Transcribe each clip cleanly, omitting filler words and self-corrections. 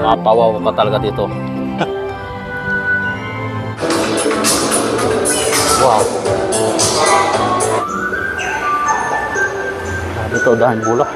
Mapawaw ka talaga dito. Wow. Dito dahil bulak.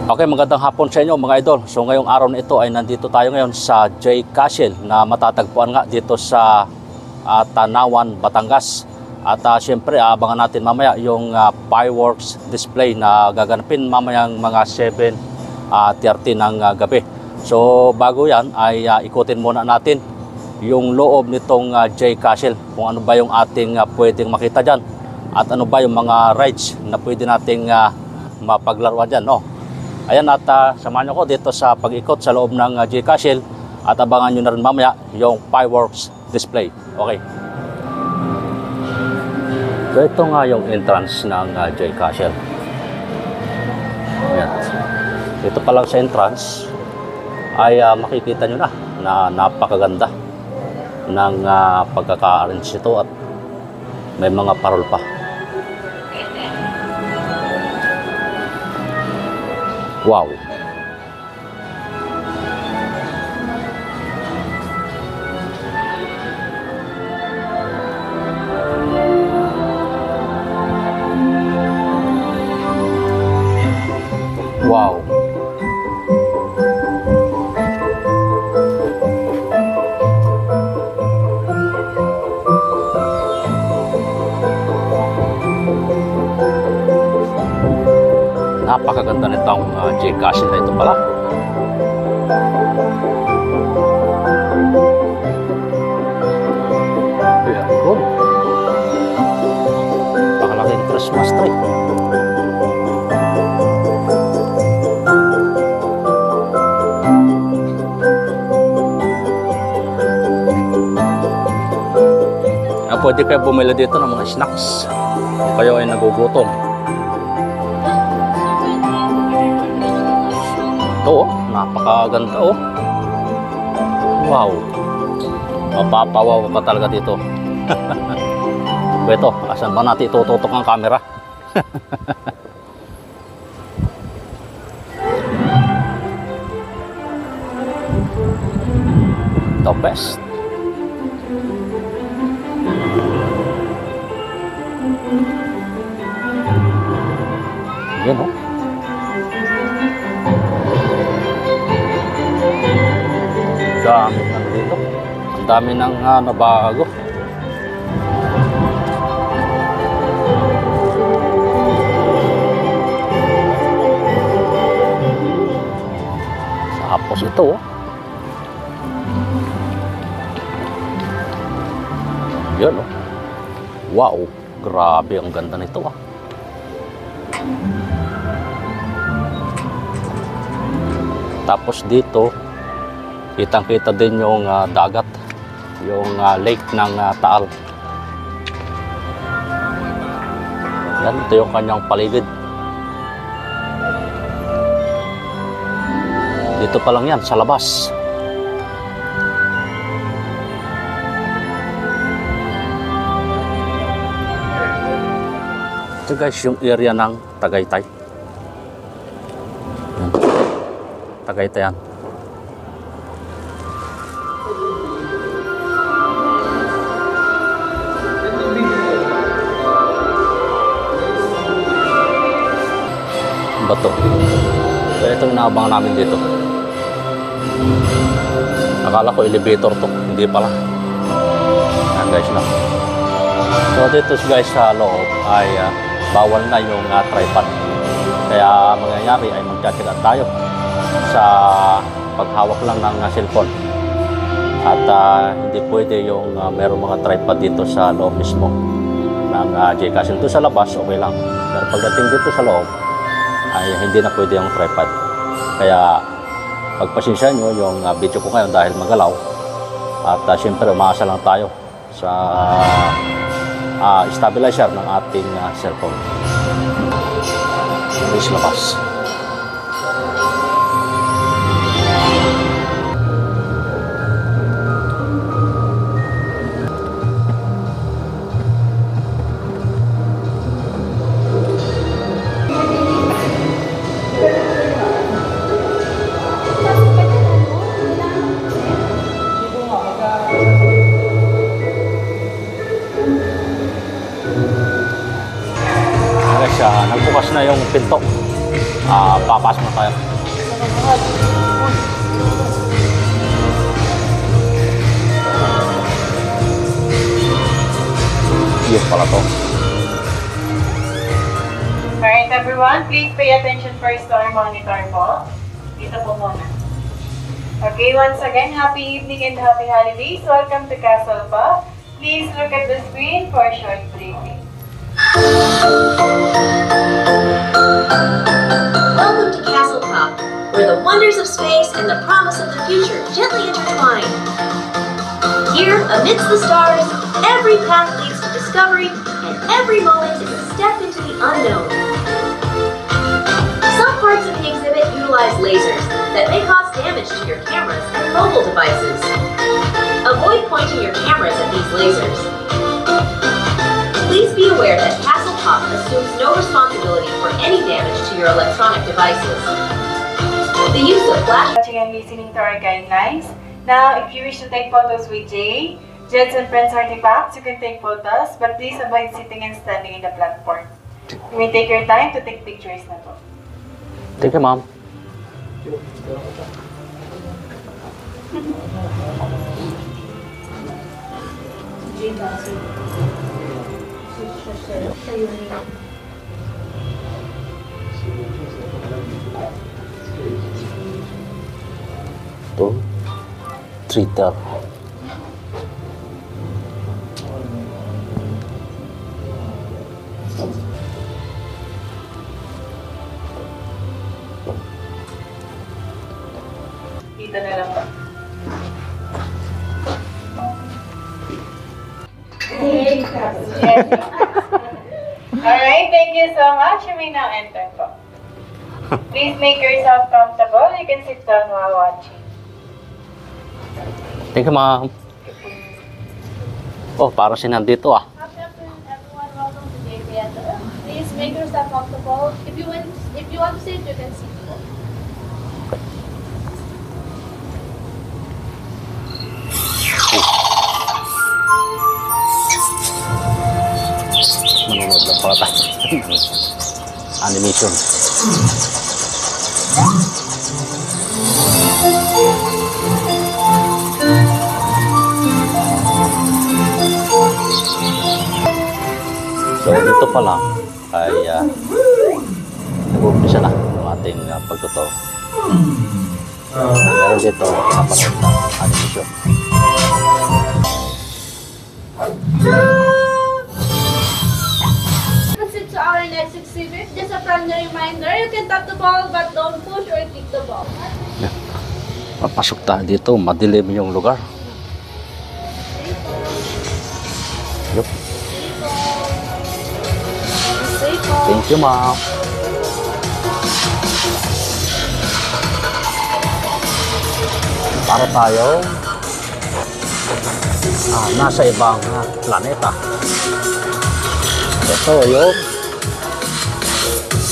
Okay, magandang hapon sa inyo mga idol. So ngayong araw na ito ay nandito tayo ngayon sa J Castle na matatagpuan nga dito sa Tanawan, Batangas. At syempre abangan natin mamaya yung fireworks display na gaganapin mamayang mga 7:30 ng gabi. So bago yan ay ikutin muna natin yung loob nitong J Castle, kung ano ba yung ating pwedeng makita dyan at ano ba yung mga rides na pwede nating mapaglaruan dyan, no? Ayan, at samahan nyo ko dito sa pag-ikot sa loob ng J Castle at abangan nyo na rin mamaya yung fireworks display. Okay. So ito nga yung entrance ng J Castle. Ayan. Dito pa lang sa entrance ay makikita nyo na napakaganda ng pagkaka-arrange ito at may mga parol pa. Wow. Wow. Napakaganda nitong J Castle na ito pala. Ayan, good. Pakalaking Christmas tree. Pwede kayo bumili dito ng mga snacks kung kayo ay nagugutom. Ito, napakaganda, oh. Wow. Mapapawaw ka talaga dito. Ito, asan ba natin itututok ang camera? The best. Yan, oh. Dami na dito. Ang dami nang nabago. Tapos ito, oh. Yan, oh. Wow, grabe ang ganda nito, ah. Tapos dito kitang-kita din yung dagat, yung lake ng Taal. Yan, ito yung kanyang paligid. Dito pa lang yan, sa labas. Ito guys, yung area ng Tagaytay. Yan. Tagaytay yan. Bato. So ito yung naabangan namin dito. Akala ko elevator to, hindi pala. Ayan guys, na. So dito guys sa loob ay bawal na yung tripod. Kaya mangyayari ay magtsatsagaan tayo sa paghawak lang ng cellphone. At hindi pwede yung mayroong mga tripod dito sa loob mismo ng J Castle. Ito sa labas okay lang, pero pagdating dito sa loob ay hindi na pwede yung tripod. Kaya pagpasensya nyo yung video ko ngayon dahil magalaw At syempre, umaasa lang tayo sa stabilizer ng ating cellphone. Please labas. Nagbukas na yung pinto. Papasok na tayo. Yes pala to. Alright everyone, please pay attention first to our monitor po. Dito po muna. Okay, once again, happy evening and happy holidays. Welcome to Castle Pa. Please look at the screen for a short briefing. Welcome to Castle Pop, where the wonders of space and the promise of the future gently intertwine. Here, amidst the stars, every path leads to discovery, and every moment is a step into the unknown. Some parts of the exhibit utilize lasers that may cause damage to your cameras and mobile devices. Avoid pointing your cameras at these lasers. Please be aware that Castle Pop assumes no responsibility for any damage to your electronic devices. The use of flash... Watching and listening to our guidelines. Now, if you wish to take photos with Jay, Jets and Friends artifacts, you can take photos, but please avoid sitting and standing in the platform. You may take your time to take pictures na po. Thank you, ma'am. Ito, Twitter. Dito na lang po. Yes. Alright, thank you so much. You may now enter po. Please make yourself comfortable. You can sit down while watching. Thank you, ma'am. Oh, parang si nandito ah. Happy afternoon, everyone. Welcome to JPS. Please make yourself comfortable. If you want to sit, you can sit. Manunod lang pala tayo. Animation. So, dito pa lang ay nag-umpisa na yung ating pagtuturo. Meron dito pinapanood na animation. Proceed to our next exhibit. Just a friendly reminder, you can tap the ball but don't push or kick the ball. Papasok tayo dito, madilim yung lugar. Yup. Thank you, ma'am. Para tayo nasa ibang planeta. Ito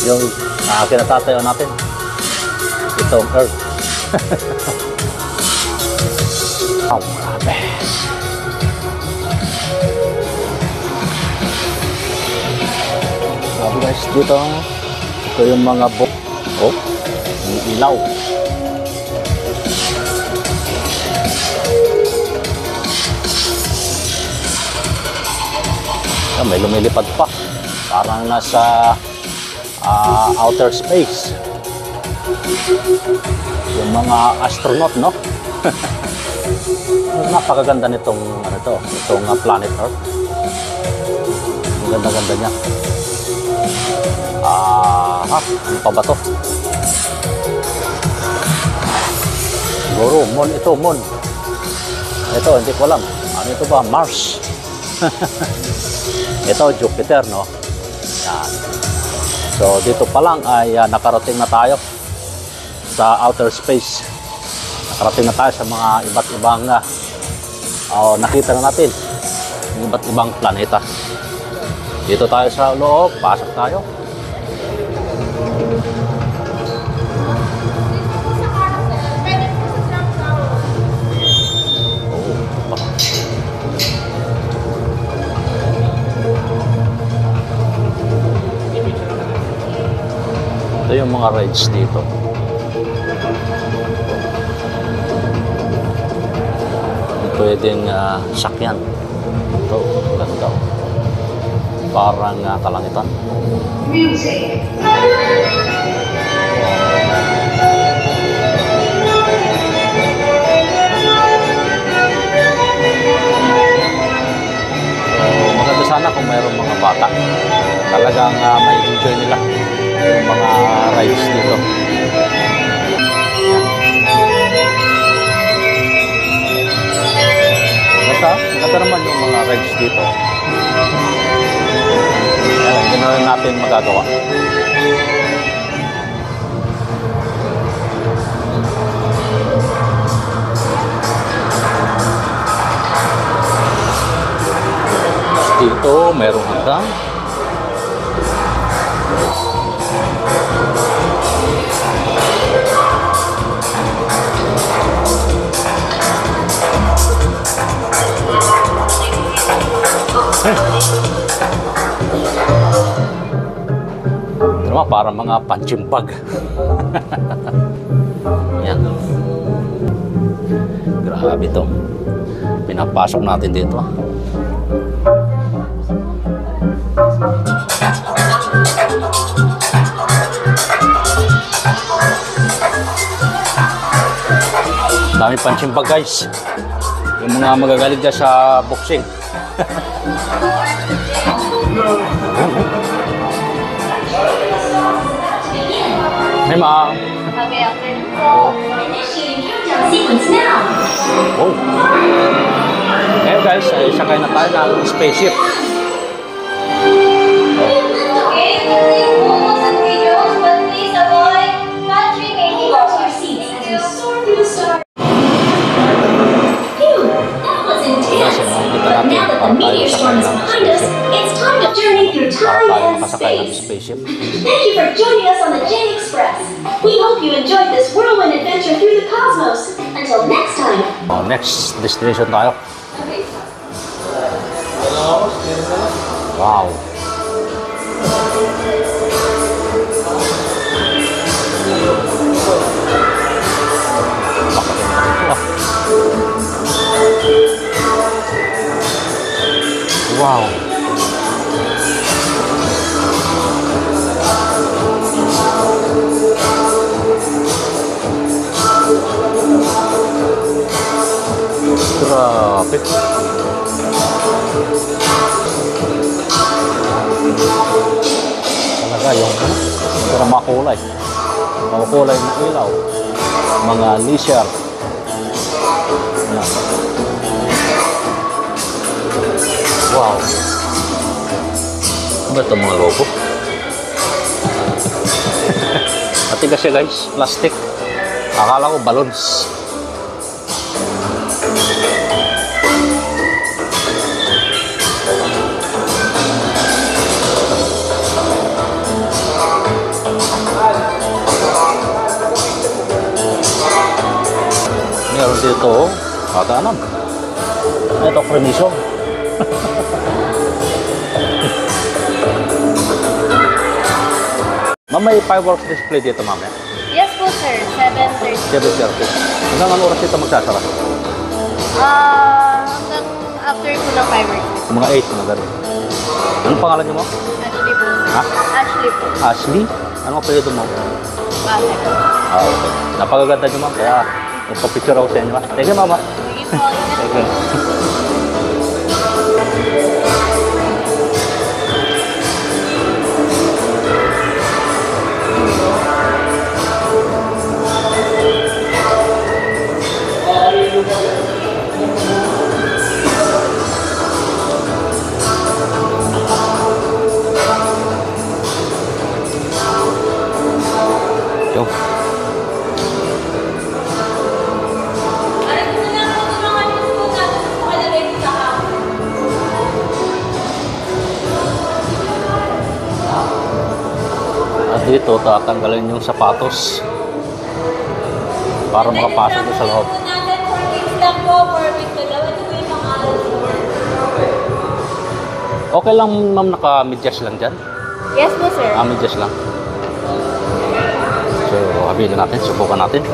yung kinatatayo natin. Itong Earth. Oh, grabe. Grabe guys, dito ito yung mga oh, yung ilaw. May lumilipad pa. Parang nasa outer space. Yung mga astronaut, no? Napakaganda nitong itong planet Earth. Ang ganda-ganda niya. Ano pa ba to? Siguro, moon ito, moon. Ito, hindi ko alam. Ano ito ba? Mars. Ito, Jupiter, no? Yan. So, dito pa lang ay nakarating na tayo sa outer space. Nakarating na tayo sa mga iba't ibang nakita na natin yung iba't ibang planeta. Dito tayo sa loob, pasok tayo. Ito yung mga rides dito. Pwedeng sakyan. Ito, ganda. Parang kalangitan. Music. Maganda sana kung mayroong mga bata. Talagang may enjoy nila yung mga rides dito. Maganda naman yung mga rides dito. Hindi na rin natin magagawa. Dito, merong hanggang. Ito naman, parang mga panchimpag. Yan. Grabe ito. Pinapasok natin dito. Dami panchimpag, guys. Yung mga magagaling dyan sa boxing. Hey, Ma. Okay, after. Initiating countdown sequence now. Oh. Ngayon, guys, ay sakay na tayo ng spaceship. Okay, almost at videos, but please avoid touching any of your seats as you soar through the stars. Phew, that was intense. But now that the meteor storm is behind us, it's time to journey through time Tayo and makasakay ng space. spaceship. Thank you for joining us on the J Express. We hope you enjoyed this whirlwind adventure through the cosmos. Until next time. Oh, next destination tayo. Wow. Wow. Grabe. Talaga yung makulay. Makulay na ilaw. Mga leisure. Yan. Wow. Ano ba ito mga logo? Matigas siya, guys. Plastic. Akala ko balloons. Meron dito, kakaanam. Ito, premiso. Ma'am, may fireworks display dito, ma'am. Yes po, sir. 7:30. 7:30. Hanggang anong oras dito magsasara? Hanggang after po ng fireworks. Mga 8, mga ganun. Anong pangalan niyo mo? Ashley po. Ha? Ashley po. Ashley? Anong apelyido mo? Basek. Okay. Napakaganda niyo, ma'am. Kaya, magpa-picture ako sa inyo. Thank you, ma'am. Sige po. Ingat Thank po. you. dito, tatanggalin yung sapatos para makapasok doon sa loob. Okay lang ma'am, naka-medyas lang dyan? Yes po, sir. Medyas lang. So, habilin natin, subukan natin.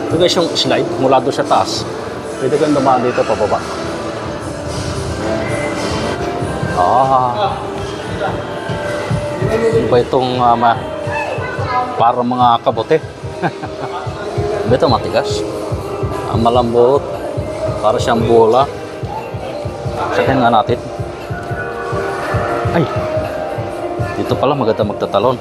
Ito guys yung slide mula doon sa taas. Pwede kang dumaan dito pababa. Iba itong para mga kabote. Ito matigas. Malambot. Para siyang bola. Sakin nga natin. Ay! Dito pala maganda magtatalon.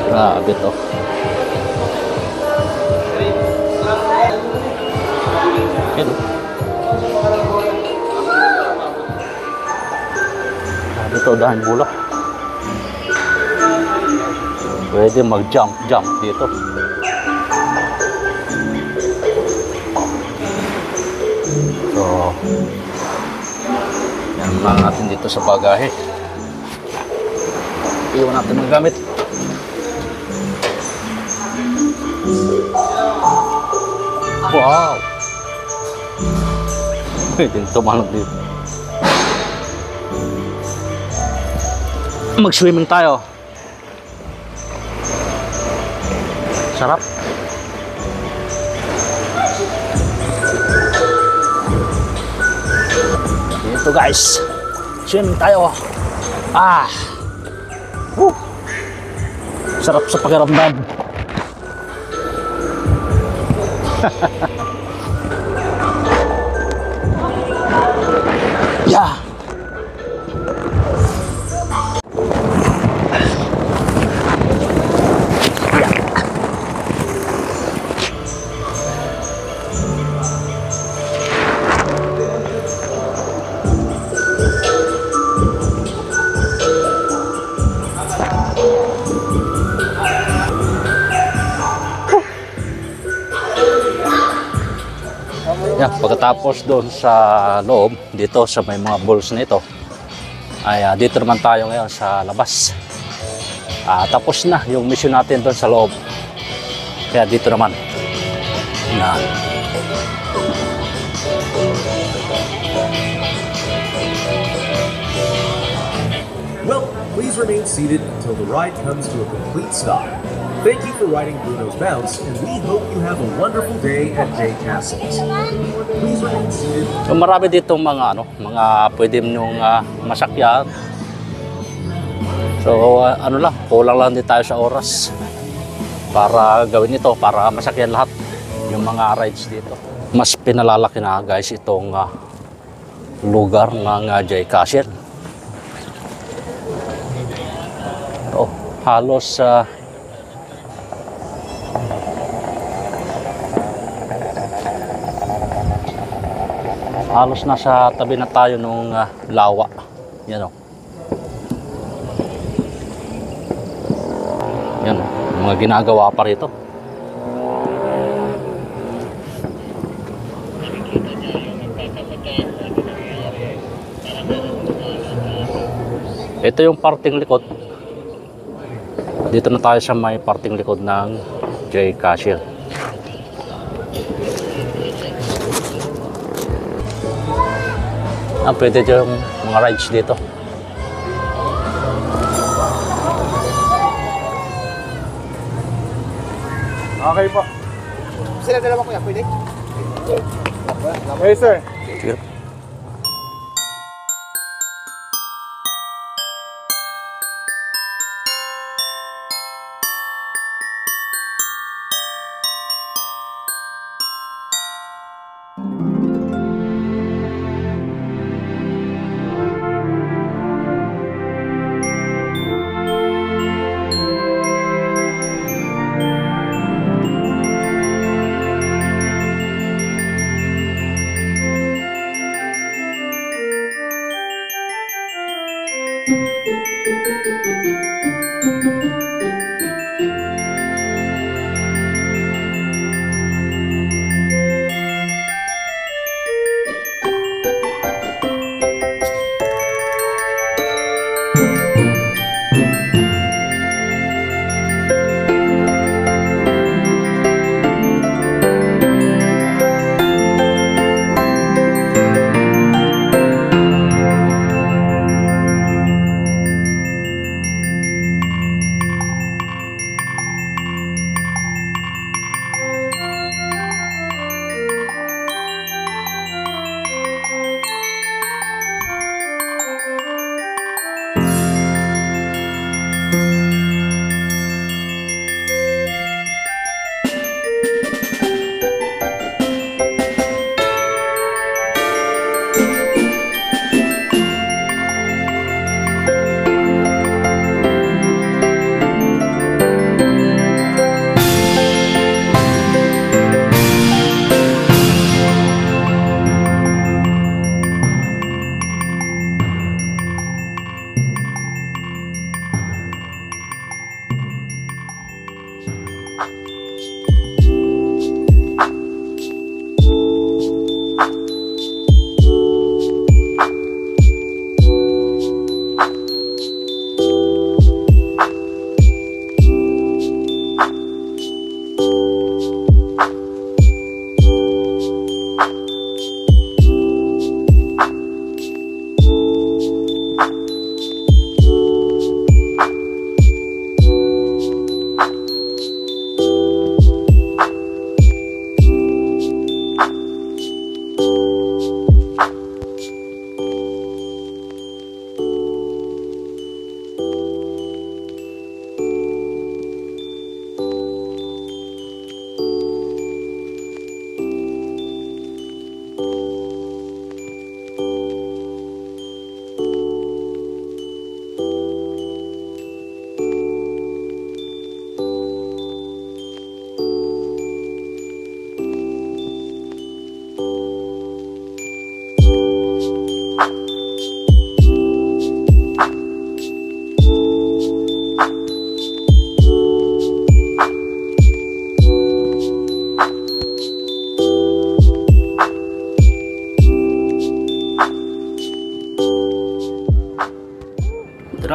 Grabe to. Yan. Grabe to, dahil bulak. Pwede mag-jump dito. So, yan lang natin dito sa bagahe. Iwan natin magamit. Wow! Pwede tumalog dito. Mag-swimming tayo. Sarap. Dito guys. Swimming tayo. Sarap sa pakiramdam. Yeah. Yeah, pagkatapos doon sa loob, dito sa may mga balls na ito, ay dito naman tayo ngayon sa labas. Tapos na yung mission natin doon sa loob. Kaya dito naman. Yan. Well, please remain seated until the ride comes to a complete stop. Thank you for riding Bruno's Bounce, and we hope you have a wonderful day at Jay Castles. Please remain seated. So, marami ditong mga pwede nyong masakyan. So kulang lang din tayo sa oras para gawin ito, para masakyan lahat yung mga rides dito. Mas pinalalaki na guys itong lugar ng Jay Castle. Halos halos nasa tabi na tayo nung lawa. Yan o. Yan o. Mga ginagawa pa rito. Ito yung parting likod. Dito na tayo sa may parting likod ng Jay Castle. Pwede yung mga rides dito. Okay po. Sila dalawa kuya, pwede? Okay sir. Sige.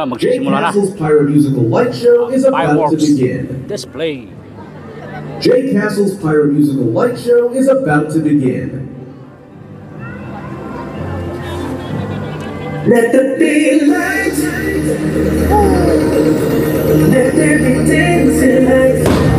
na, Jay magsisimula na. Castle's Pyromusical Light Show is about to Fireworks begin. display. Jay Castle's Pyromusical Light Show is about to begin. Let there be light. Let there be dancing lights.